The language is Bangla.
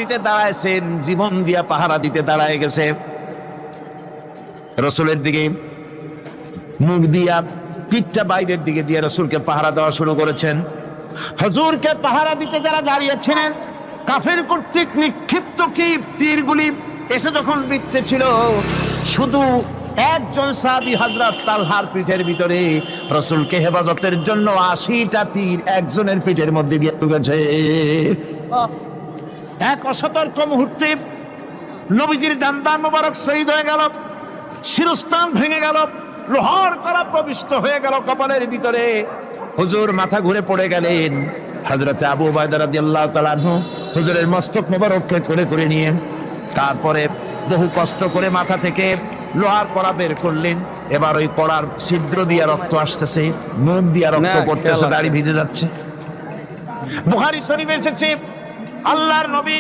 দিতে দাঁড়াইছেন, জীবন দিয়া পাহারা দিতে দাঁড়ায় গেছে। রসুলের দিকে মুখ দিয়া, পিঠটা বাইরের দিকে দিয়ে রসুলকে পাহারা দেওয়া শুরু করেছেন। হুজুরকে পাহারা দিতে যারা দাঁড়িয়েছিলেন, কাফের কর্তৃক নিক্ষিপ্ত কি তীরগুলি এসে যখন বিঁধতেছিল, শুধু একজন সাহাবী হযরত তালহার পিঠের ভিতরে রসুলকে হেফাজতের জন্য 80টা তীর একজনের পিঠের মধ্যে দিয়ে ঢুকেছে। এক অসতর্ক মুহূর্তে নবীজির দান্দান মোবারক শহীদ হয়ে গেল, শিরস্থান ভেঙে গেল, লোহার কড়া প্রবিষ্ট হয়ে গেল কপালের ভিতরে। হুজুর মাথা ঘুরে পড়ে গেলেন। হযরত আবু উবাইদা রাদিয়াল্লাহু তাআলা আনহু হুজুরের মস্তক মোবারককে করে করে নিয়ে তারপরে বহু কষ্ট করে মাথা থেকে লোহার কড়া বের করলেন। এবার ওই কড়ার ছিদ্র দিয়ে রক্ত আসতেছে, মুখ দিয়ে রক্ত পড়তেছে, দাড়ি ভিজে যাচ্ছে। বুখারী শরীফে এসেছে, আল্লাহর নবী